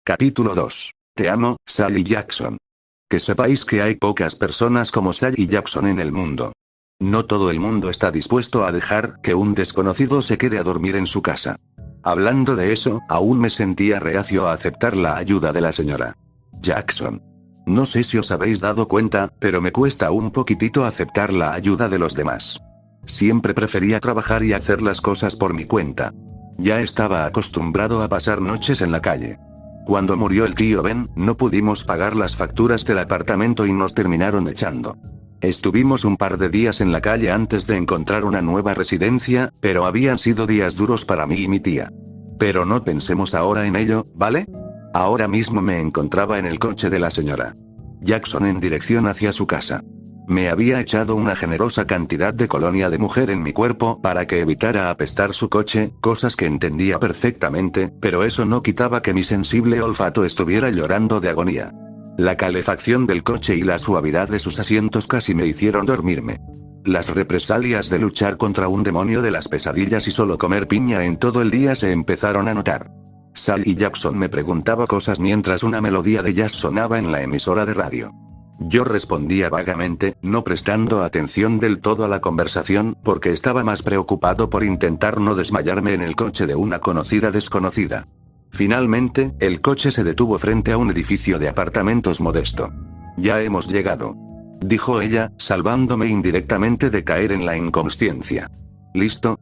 Capítulo 2. Te amo, Sally Jackson. Que sepáis que hay pocas personas como Sally Jackson en el mundo. No todo el mundo está dispuesto a dejar que un desconocido se quede a dormir en su casa. Hablando de eso, aún me sentía reacio a aceptar la ayuda de la señora Jackson. No sé si os habéis dado cuenta, pero me cuesta un poquitito aceptar la ayuda de los demás. Siempre prefería trabajar y hacer las cosas por mi cuenta. Ya estaba acostumbrado a pasar noches en la calle. Cuando murió el tío Ben, no pudimos pagar las facturas del apartamento y nos terminaron echando. Estuvimos un par de días en la calle antes de encontrar una nueva residencia, pero habían sido días duros para mí y mi tía. Pero no pensemos ahora en ello, ¿vale? Ahora mismo me encontraba en el coche de la señora Jackson en dirección hacia su casa. Me había echado una generosa cantidad de colonia de mujer en mi cuerpo para que evitara apestar su coche, cosas que entendía perfectamente, pero eso no quitaba que mi sensible olfato estuviera llorando de agonía. La calefacción del coche y la suavidad de sus asientos casi me hicieron dormirme. Las represalias de luchar contra un demonio de las pesadillas y solo comer piña en todo el día se empezaron a notar. Sally Jackson me preguntaba cosas mientras una melodía de jazz sonaba en la emisora de radio. Yo respondía vagamente, no prestando atención del todo a la conversación, porque estaba más preocupado por intentar no desmayarme en el coche de una conocida desconocida. Finalmente, el coche se detuvo frente a un edificio de apartamentos modesto. «Ya hemos llegado», dijo ella, salvándome indirectamente de caer en la inconsciencia. «¿Listo?»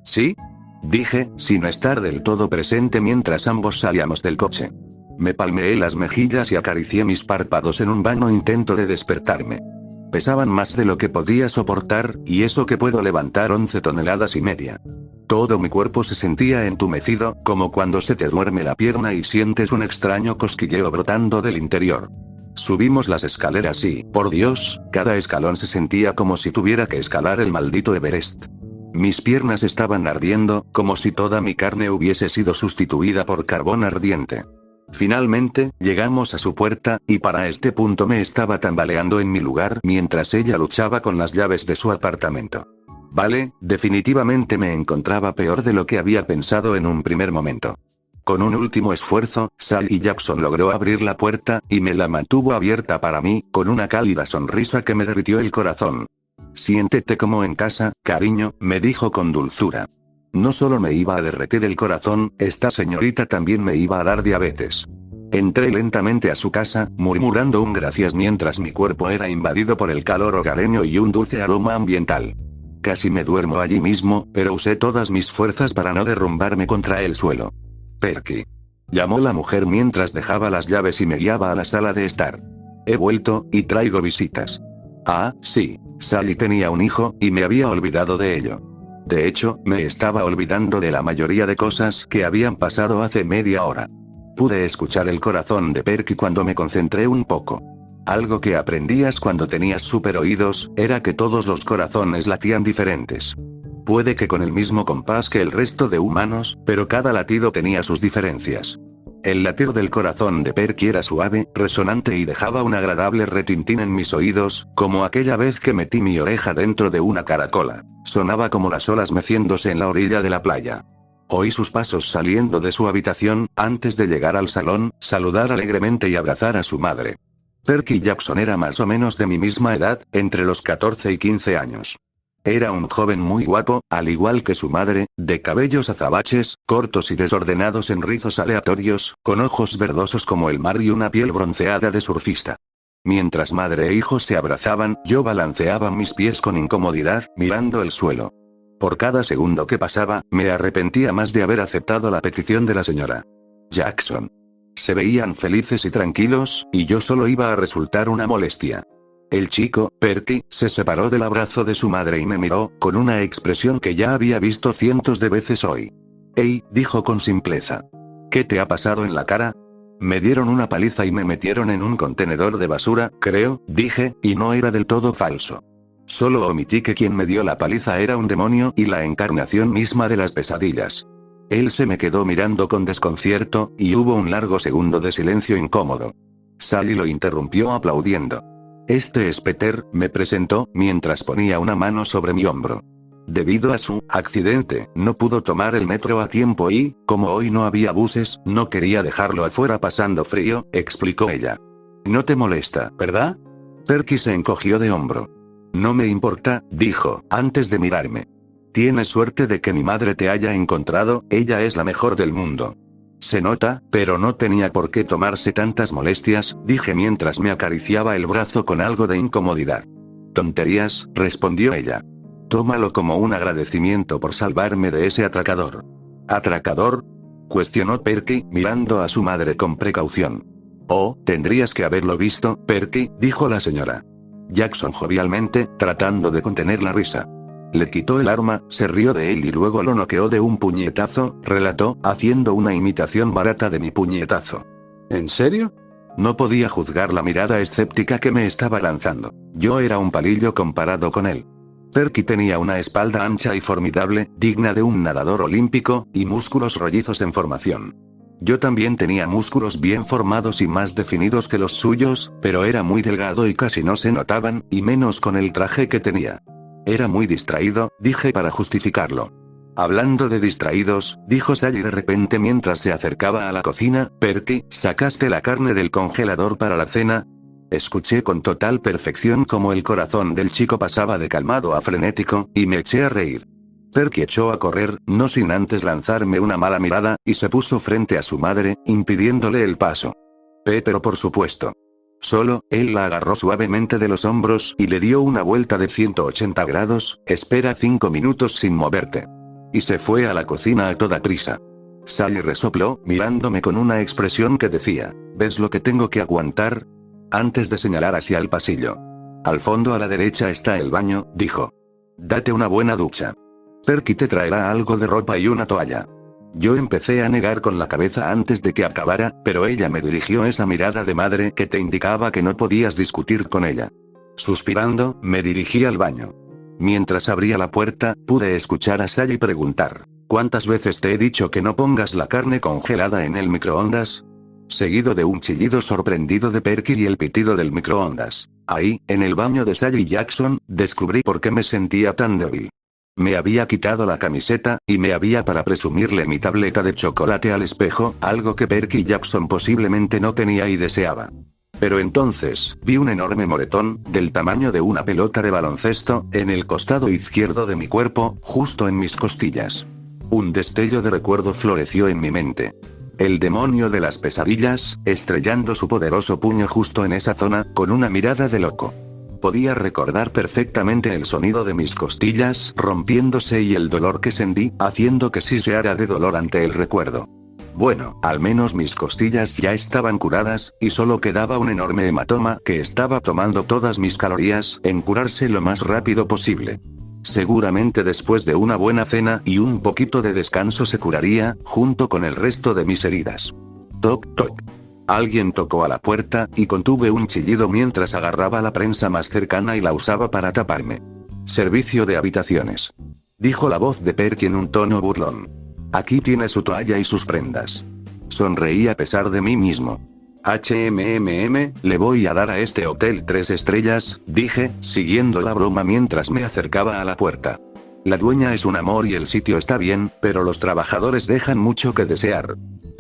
¿Sí?», dije, sin estar del todo presente mientras ambos salíamos del coche. Me palmeé las mejillas y acaricié mis párpados en un vano intento de despertarme. Pesaban más de lo que podía soportar, y eso que puedo levantar 11 toneladas y media. Todo mi cuerpo se sentía entumecido, como cuando se te duerme la pierna y sientes un extraño cosquilleo brotando del interior. Subimos las escaleras y, por Dios, cada escalón se sentía como si tuviera que escalar el maldito Everest. Mis piernas estaban ardiendo, como si toda mi carne hubiese sido sustituida por carbón ardiente. Finalmente, llegamos a su puerta, y para este punto me estaba tambaleando en mi lugar mientras ella luchaba con las llaves de su apartamento. Vale, definitivamente me encontraba peor de lo que había pensado en un primer momento. Con un último esfuerzo, Sally Jackson logró abrir la puerta, y me la mantuvo abierta para mí, con una cálida sonrisa que me derritió el corazón. «Siéntete como en casa, cariño», me dijo con dulzura. No solo me iba a derretir el corazón, esta señorita también me iba a dar diabetes. Entré lentamente a su casa, murmurando un gracias mientras mi cuerpo era invadido por el calor hogareño y un dulce aroma ambiental. Casi me duermo allí mismo, pero usé todas mis fuerzas para no derrumbarme contra el suelo. «Perky», llamó la mujer mientras dejaba las llaves y me guiaba a la sala de estar. «He vuelto, y traigo visitas». Ah, sí, Sally tenía un hijo, y me había olvidado de ello. De hecho, me estaba olvidando de la mayoría de cosas que habían pasado hace media hora. Pude escuchar el corazón de Perky cuando me concentré un poco. Algo que aprendías cuando tenías super oídos, era que todos los corazones latían diferentes. Puede que con el mismo compás que el resto de humanos, pero cada latido tenía sus diferencias. El latir del corazón de Perky era suave, resonante y dejaba un agradable retintín en mis oídos, como aquella vez que metí mi oreja dentro de una caracola. Sonaba como las olas meciéndose en la orilla de la playa. Oí sus pasos saliendo de su habitación, antes de llegar al salón, saludar alegremente y abrazar a su madre. Perky Jackson era más o menos de mi misma edad, entre los 14 y 15 años. Era un joven muy guapo, al igual que su madre, de cabellos azabaches, cortos y desordenados en rizos aleatorios, con ojos verdosos como el mar y una piel bronceada de surfista. Mientras madre e hijo se abrazaban, yo balanceaba mis pies con incomodidad, mirando el suelo. Por cada segundo que pasaba, me arrepentía más de haber aceptado la petición de la señora Jackson. Se veían felices y tranquilos, y yo solo iba a resultar una molestia. El chico, Perky, se separó del abrazo de su madre y me miró, con una expresión que ya había visto cientos de veces hoy. «Hey», dijo con simpleza. «¿Qué te ha pasado en la cara?» «Me dieron una paliza y me metieron en un contenedor de basura, creo», dije, y no era del todo falso. Solo omití que quien me dio la paliza era un demonio y la encarnación misma de las pesadillas. Él se me quedó mirando con desconcierto, y hubo un largo segundo de silencio incómodo. Sally lo interrumpió aplaudiendo. «Este es Peter», me presentó, mientras ponía una mano sobre mi hombro. Debido a su accidente, no pudo tomar el metro a tiempo y, como hoy no había buses, no quería dejarlo afuera pasando frío, explicó ella. No te molesta, ¿verdad? Perky se encogió de hombro. No me importa, dijo, antes de mirarme. Tienes suerte de que mi madre te haya encontrado, ella es la mejor del mundo. Se nota, pero no tenía por qué tomarse tantas molestias, dije mientras me acariciaba el brazo con algo de incomodidad. Tonterías, respondió ella. Tómalo como un agradecimiento por salvarme de ese atracador. ¿Atracador? Cuestionó Perky, mirando a su madre con precaución. Oh, tendrías que haberlo visto, Perky, dijo la señora Jackson jovialmente, tratando de contener la risa. Le quitó el arma, se rió de él y luego lo noqueó de un puñetazo, relató, haciendo una imitación barata de mi puñetazo. ¿En serio? No podía juzgar la mirada escéptica que me estaba lanzando. Yo era un palillo comparado con él. Perky tenía una espalda ancha y formidable, digna de un nadador olímpico, y músculos rollizos en formación. Yo también tenía músculos bien formados y más definidos que los suyos, pero era muy delgado y casi no se notaban, y menos con el traje que tenía. Era muy distraído, dije para justificarlo. Hablando de distraídos, dijo Sally de repente mientras se acercaba a la cocina, Perky, ¿sacaste la carne del congelador para la cena? Escuché con total perfección cómo el corazón del chico pasaba de calmado a frenético, y me eché a reír. Perky echó a correr, no sin antes lanzarme una mala mirada, y se puso frente a su madre, impidiéndole el paso. Pero por supuesto. Solo, él la agarró suavemente de los hombros y le dio una vuelta de 180 grados, espera 5 minutos sin moverte. Y se fue a la cocina a toda prisa. Sally resopló, mirándome con una expresión que decía, ¿ves lo que tengo que aguantar? Antes de señalar hacia el pasillo. Al fondo a la derecha está el baño, dijo. Date una buena ducha. Perky te traerá algo de ropa y una toalla. Yo empecé a negar con la cabeza antes de que acabara, pero ella me dirigió esa mirada de madre que te indicaba que no podías discutir con ella. Suspirando, me dirigí al baño. Mientras abría la puerta, pude escuchar a Sally preguntar, ¿cuántas veces te he dicho que no pongas la carne congelada en el microondas? Seguido de un chillido sorprendido de Perky y el pitido del microondas. Ahí, en el baño de Sally Jackson, descubrí por qué me sentía tan débil. Me había quitado la camiseta, y me había para presumirle mi tableta de chocolate al espejo, algo que Perky Jackson posiblemente no tenía y deseaba. Pero entonces, vi un enorme moretón, del tamaño de una pelota de baloncesto, en el costado izquierdo de mi cuerpo, justo en mis costillas. Un destello de recuerdo floreció en mi mente. El demonio de las pesadillas, estrellando su poderoso puño justo en esa zona, con una mirada de loco. Podía recordar perfectamente el sonido de mis costillas rompiéndose y el dolor que sentí, haciendo que siseara de dolor ante el recuerdo. Bueno, al menos mis costillas ya estaban curadas, y solo quedaba un enorme hematoma que estaba tomando todas mis calorías en curarse lo más rápido posible. Seguramente después de una buena cena y un poquito de descanso se curaría, junto con el resto de mis heridas. Toc toc. Alguien tocó a la puerta, y contuve un chillido mientras agarraba la prensa más cercana y la usaba para taparme. Servicio de habitaciones. Dijo la voz de Perky en un tono burlón. Aquí tiene su toalla y sus prendas. Sonreí a pesar de mí mismo. Le voy a dar a este hotel 3 estrellas, dije, siguiendo la broma mientras me acercaba a la puerta. La dueña es un amor y el sitio está bien, pero los trabajadores dejan mucho que desear.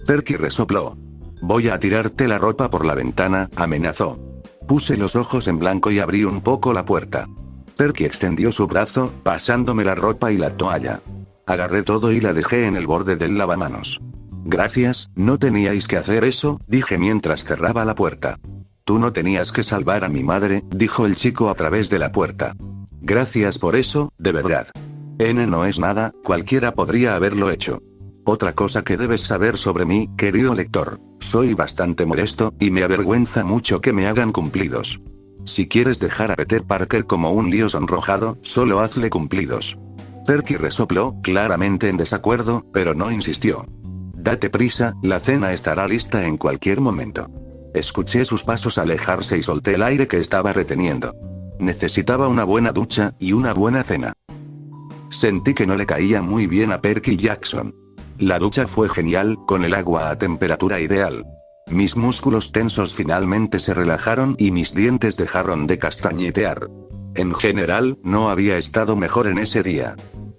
Perky resopló. Voy a tirarte la ropa por la ventana, amenazó. Puse los ojos en blanco y abrí un poco la puerta. Perky extendió su brazo, pasándome la ropa y la toalla. Agarré todo y la dejé en el borde del lavamanos. Gracias, no teníais que hacer eso, dije mientras cerraba la puerta. Tú no tenías que salvar a mi madre, dijo el chico a través de la puerta. Gracias por eso, de verdad. No es nada, cualquiera podría haberlo hecho. Otra cosa que debes saber sobre mí, querido lector. Soy bastante modesto, y me avergüenza mucho que me hagan cumplidos. Si quieres dejar a Peter Parker como un lío sonrojado, solo hazle cumplidos. Perky resopló, claramente en desacuerdo, pero no insistió. Date prisa, la cena estará lista en cualquier momento. Escuché sus pasos alejarse y solté el aire que estaba reteniendo. Necesitaba una buena ducha, y una buena cena. Sentí que no le caía muy bien a Perky Jackson. La ducha fue genial, con el agua a temperatura ideal. Mis músculos tensos finalmente se relajaron y mis dientes dejaron de castañetear. En general, no había estado mejor en ese día.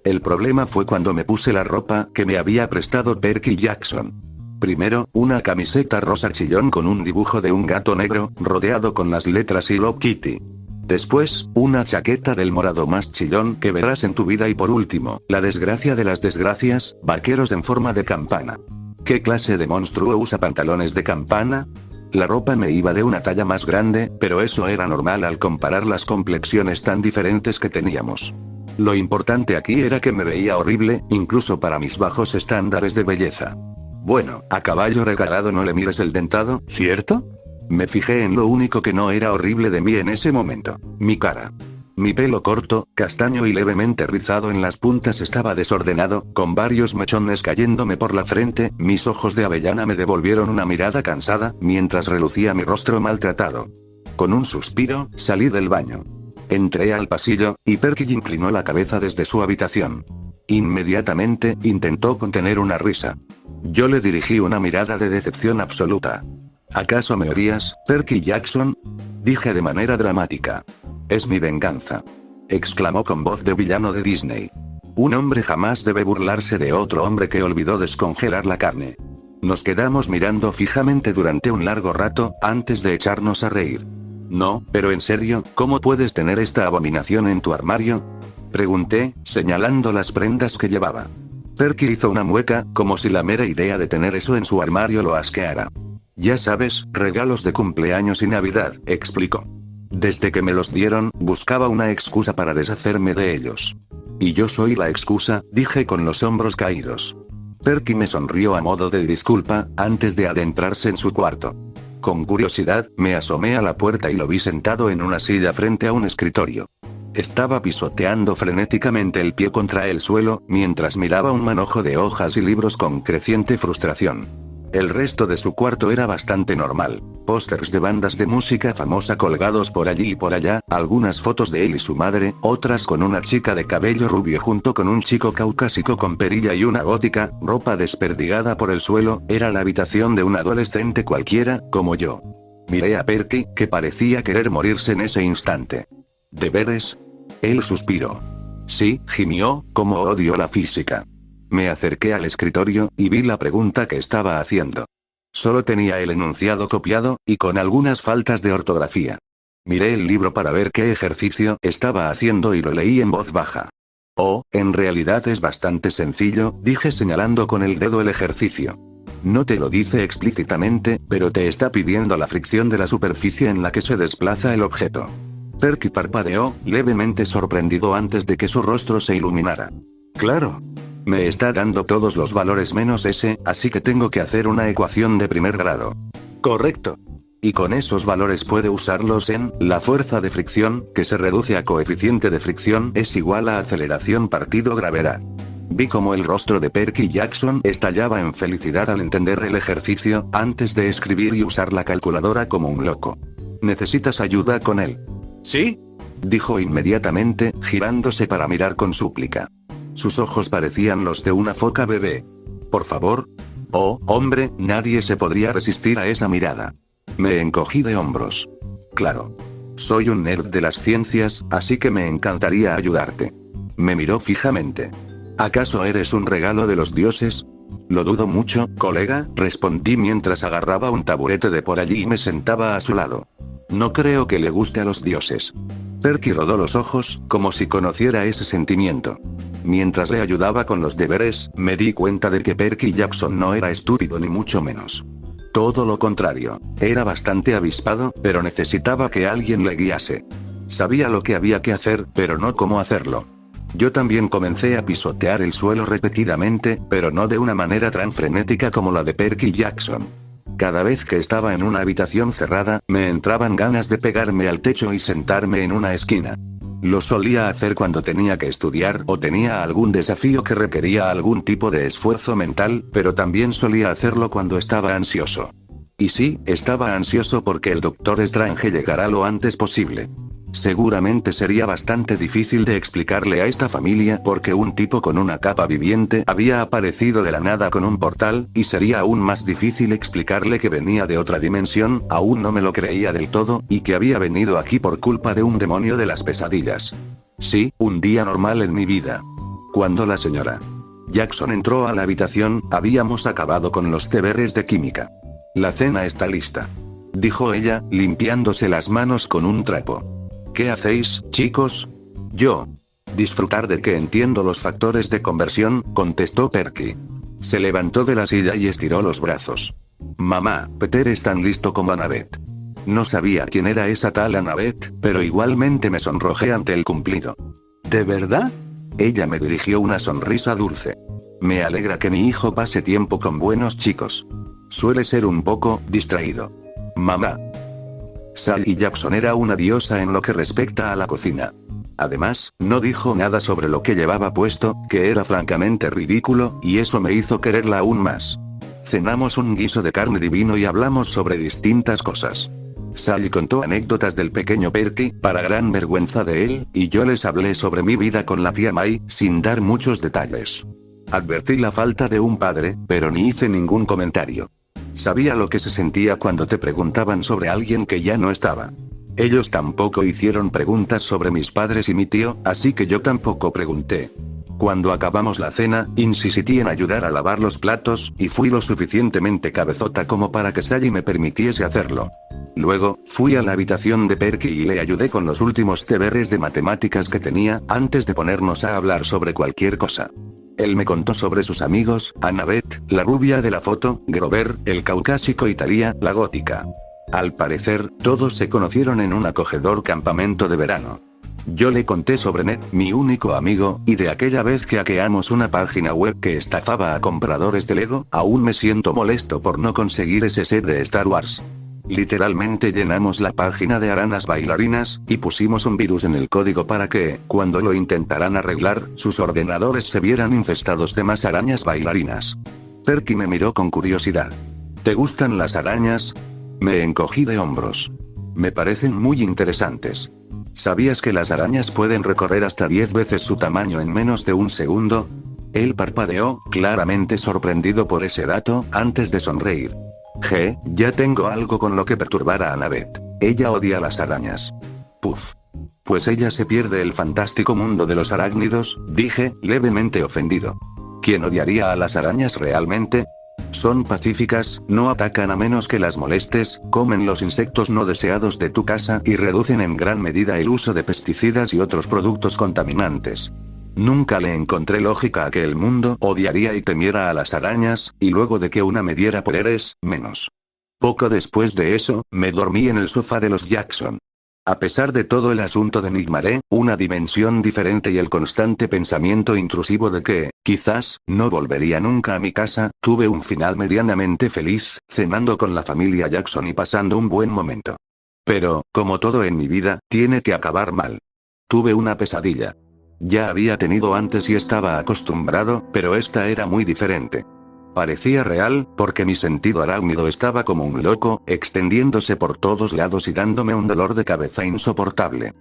El problema fue cuando me puse la ropa que me había prestado Perky Jackson. Primero, una camiseta rosa chillón con un dibujo de un gato negro, rodeado con las letras Hello Kitty. Después, una chaqueta del morado más chillón que verás en tu vida y por último, la desgracia de las desgracias, vaqueros en forma de campana. ¿Qué clase de monstruo usa pantalones de campana? La ropa me iba de una talla más grande, pero eso era normal al comparar las complexiones tan diferentes que teníamos. Lo importante aquí era que me veía horrible, incluso para mis bajos estándares de belleza. Bueno, a caballo regalado no le mires el dentado, ¿cierto? Me fijé en lo único que no era horrible de mí en ese momento: mi cara. Mi pelo corto, castaño y levemente rizado en las puntas estaba desordenado, con varios mechones cayéndome por la frente. Mis ojos de avellana me devolvieron una mirada cansada, mientras relucía mi rostro maltratado. Con un suspiro, salí del baño. Entré al pasillo, y Perky inclinó la cabeza desde su habitación. Inmediatamente, intentó contener una risa. Yo le dirigí una mirada de decepción absoluta. ¿Acaso me odias, Perky Jackson? Dije de manera dramática. Es mi venganza. Exclamó con voz de villano de Disney. Un hombre jamás debe burlarse de otro hombre que olvidó descongelar la carne. Nos quedamos mirando fijamente durante un largo rato, antes de echarnos a reír. No, pero en serio, ¿cómo puedes tener esta abominación en tu armario? Pregunté, señalando las prendas que llevaba. Perky hizo una mueca, como si la mera idea de tener eso en su armario lo asqueara. Ya sabes, regalos de cumpleaños y Navidad, explicó. Desde que me los dieron, buscaba una excusa para deshacerme de ellos. Y yo soy la excusa, dije con los hombros caídos. Perky me sonrió a modo de disculpa, antes de adentrarse en su cuarto. Con curiosidad, me asomé a la puerta y lo vi sentado en una silla frente a un escritorio. Estaba pisoteando frenéticamente el pie contra el suelo, mientras miraba un manojo de hojas y libros con creciente frustración. El resto de su cuarto era bastante normal. Pósters de bandas de música famosa colgados por allí y por allá, algunas fotos de él y su madre, otras con una chica de cabello rubio junto con un chico caucásico con perilla y una gótica, ropa desperdigada por el suelo. Era la habitación de un adolescente cualquiera, como yo. Miré a Perky, que parecía querer morirse en ese instante. ¿Deberes? Él suspiró. Sí, gimió, como odio la física. Me acerqué al escritorio, y vi la pregunta que estaba haciendo. Solo tenía el enunciado copiado, y con algunas faltas de ortografía. Miré el libro para ver qué ejercicio estaba haciendo y lo leí en voz baja. Oh, en realidad es bastante sencillo, dije señalando con el dedo el ejercicio. No te lo dice explícitamente, pero te está pidiendo la fricción de la superficie en la que se desplaza el objeto. Perky parpadeó, levemente sorprendido antes de que su rostro se iluminara. Claro. Me está dando todos los valores menos ese, así que tengo que hacer una ecuación de primer grado. Correcto. Y con esos valores puede usarlos en, la fuerza de fricción, que se reduce a coeficiente de fricción, es igual a aceleración partido gravedad. Vi como el rostro de Perky Jackson estallaba en felicidad al entender el ejercicio, antes de escribir y usar la calculadora como un loco. ¿Necesitas ayuda con él? ¿Sí? Dijo inmediatamente, girándose para mirar con súplica. Sus ojos parecían los de una foca bebé. ¿Por favor? Oh, hombre, nadie se podría resistir a esa mirada. Me encogí de hombros. Claro. Soy un nerd de las ciencias, así que me encantaría ayudarte. Me miró fijamente. ¿Acaso eres un regalo de los dioses? Lo dudo mucho, colega, respondí mientras agarraba un taburete de por allí y me sentaba a su lado. No creo que le guste a los dioses. Perky rodó los ojos, como si conociera ese sentimiento. Mientras le ayudaba con los deberes, me di cuenta de que Perky Jackson no era estúpido ni mucho menos. Todo lo contrario, era bastante avispado, pero necesitaba que alguien le guiase. Sabía lo que había que hacer, pero no cómo hacerlo. Yo también comencé a pisotear el suelo repetidamente, pero no de una manera tan frenética como la de Perky Jackson. Cada vez que estaba en una habitación cerrada, me entraban ganas de pegarme al techo y sentarme en una esquina. Lo solía hacer cuando tenía que estudiar o tenía algún desafío que requería algún tipo de esfuerzo mental, pero también solía hacerlo cuando estaba ansioso. Y sí, estaba ansioso porque el Doctor Strange llegara lo antes posible. Seguramente sería bastante difícil de explicarle a esta familia porque un tipo con una capa viviente había aparecido de la nada con un portal, y sería aún más difícil explicarle que venía de otra dimensión, aún no me lo creía del todo, y que había venido aquí por culpa de un demonio de las pesadillas. Sí, un día normal en mi vida. Cuando la señora Jackson entró a la habitación, habíamos acabado con los deberes de química. La cena está lista, dijo ella, limpiándose las manos con un trapo. ¿Qué hacéis, chicos? Yo. Disfrutar de que entiendo los factores de conversión, contestó Perky. Se levantó de la silla y estiró los brazos. Mamá, Peter es tan listo como Annabeth. No sabía quién era esa tal Annabeth, pero igualmente me sonrojé ante el cumplido. ¿De verdad? Ella me dirigió una sonrisa dulce. Me alegra que mi hijo pase tiempo con buenos chicos. Suele ser un poco distraído. Mamá. Sally Jackson era una diosa en lo que respecta a la cocina. Además, no dijo nada sobre lo que llevaba puesto, que era francamente ridículo, y eso me hizo quererla aún más. Cenamos un guiso de carne divino y hablamos sobre distintas cosas. Sally contó anécdotas del pequeño Perky, para gran vergüenza de él, y yo les hablé sobre mi vida con la tía May, sin dar muchos detalles. Advertí la falta de un padre, pero ni hice ningún comentario. Sabía lo que se sentía cuando te preguntaban sobre alguien que ya no estaba. Ellos tampoco hicieron preguntas sobre mis padres y mi tío, así que yo tampoco pregunté. Cuando acabamos la cena, insistí en ayudar a lavar los platos, y fui lo suficientemente cabezota como para que Sally me permitiese hacerlo. Luego, fui a la habitación de Perky y le ayudé con los últimos deberes de matemáticas que tenía, antes de ponernos a hablar sobre cualquier cosa. Él me contó sobre sus amigos, Annabeth, la rubia de la foto, Grover, el caucásico y Talia, la gótica. Al parecer, todos se conocieron en un acogedor campamento de verano. Yo le conté sobre Ned, mi único amigo, y de aquella vez que hackeamos una página web que estafaba a compradores de Lego. Aún me siento molesto por no conseguir ese set de Star Wars. Literalmente llenamos la página de arañas bailarinas, y pusimos un virus en el código para que, cuando lo intentaran arreglar, sus ordenadores se vieran infestados de más arañas bailarinas. Perky me miró con curiosidad. ¿Te gustan las arañas? Me encogí de hombros. Me parecen muy interesantes. ¿Sabías que las arañas pueden recorrer hasta 10 veces su tamaño en menos de un segundo? Él parpadeó, claramente sorprendido por ese dato, antes de sonreír. Ya tengo algo con lo que perturbar a Annabeth. Ella odia las arañas. Puf. Pues ella se pierde el fantástico mundo de los arácnidos, dije, levemente ofendido. ¿Quién odiaría a las arañas realmente? Son pacíficas, no atacan a menos que las molestes, comen los insectos no deseados de tu casa y reducen en gran medida el uso de pesticidas y otros productos contaminantes. Nunca le encontré lógica a que el mundo odiaría y temiera a las arañas, y luego de que una me diera poderes, menos. Poco después de eso, me dormí en el sofá de los Jackson. A pesar de todo el asunto de Nigmaré, una dimensión diferente y el constante pensamiento intrusivo de que, quizás, no volvería nunca a mi casa, tuve un final medianamente feliz, cenando con la familia Jackson y pasando un buen momento. Pero, como todo en mi vida, tiene que acabar mal. Tuve una pesadilla. Ya había tenido antes y estaba acostumbrado, pero esta era muy diferente. Parecía real, porque mi sentido arácnido estaba como un loco, extendiéndose por todos lados y dándome un dolor de cabeza insoportable.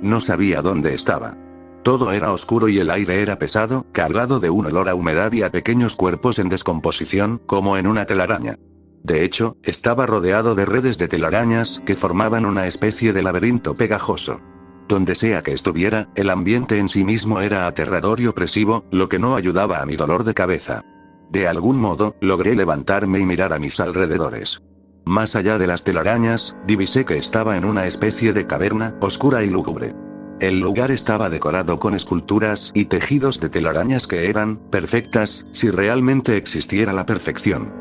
No sabía dónde estaba. Todo era oscuro y el aire era pesado, cargado de un olor a humedad y a pequeños cuerpos en descomposición, como en una telaraña. De hecho, estaba rodeado de redes de telarañas, que formaban una especie de laberinto pegajoso. Donde sea que estuviera, el ambiente en sí mismo era aterrador y opresivo, lo que no ayudaba a mi dolor de cabeza. De algún modo, logré levantarme y mirar a mis alrededores. Más allá de las telarañas, divisé que estaba en una especie de caverna, oscura y lúgubre. El lugar estaba decorado con esculturas y tejidos de telarañas que eran perfectas, si realmente existiera la perfección.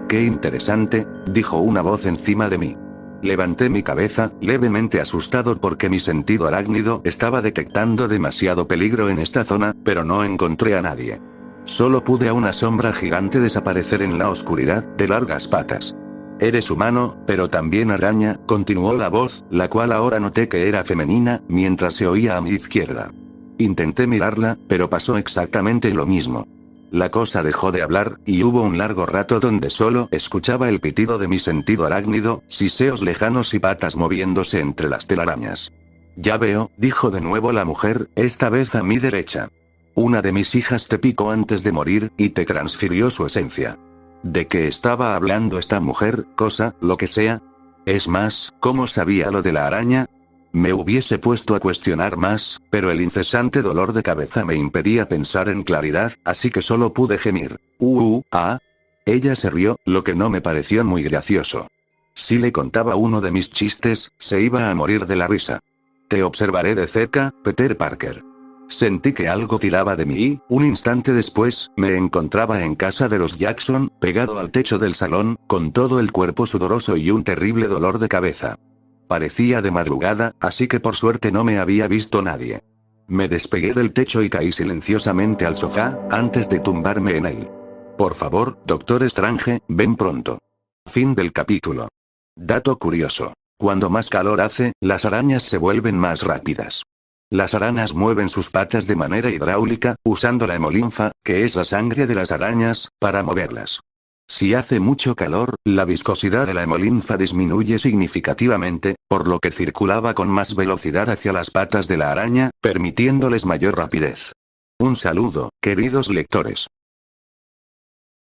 «Qué interesante», dijo una voz encima de mí. Levanté mi cabeza, levemente asustado porque mi sentido arácnido estaba detectando demasiado peligro en esta zona, pero no encontré a nadie. Solo pude a una sombra gigante desaparecer en la oscuridad, de largas patas. «Eres humano, pero también araña», continuó la voz, la cual ahora noté que era femenina, mientras se oía a mi izquierda. Intenté mirarla, pero pasó exactamente lo mismo. La cosa dejó de hablar, y hubo un largo rato donde solo escuchaba el pitido de mi sentido arácnido, siseos lejanos y patas moviéndose entre las telarañas. «Ya veo», dijo de nuevo la mujer, esta vez a mi derecha. «Una de mis hijas te picó antes de morir, y te transfirió su esencia». ¿De qué estaba hablando esta mujer, cosa, lo que sea? Es más, ¿cómo sabía lo de la araña? Me hubiese puesto a cuestionar más, pero el incesante dolor de cabeza me impedía pensar en claridad, así que solo pude gemir. Ella se rió, lo que no me pareció muy gracioso. Si le contaba uno de mis chistes, se iba a morir de la risa. Te observaré de cerca, Peter Parker. Sentí que algo tiraba de mí y, un instante después, me encontraba en casa de los Jackson, pegado al techo del salón, con todo el cuerpo sudoroso y un terrible dolor de cabeza. Parecía de madrugada, así que por suerte no me había visto nadie. Me despegué del techo y caí silenciosamente al sofá, antes de tumbarme en él. Por favor, Doctor Strange, ven pronto. Fin del capítulo. Dato curioso. Cuando más calor hace, las arañas se vuelven más rápidas. Las arañas mueven sus patas de manera hidráulica, usando la hemolinfa, que es la sangre de las arañas, para moverlas. Si hace mucho calor, la viscosidad de la hemolinfa disminuye significativamente, por lo que circulaba con más velocidad hacia las patas de la araña, permitiéndoles mayor rapidez. Un saludo, queridos lectores.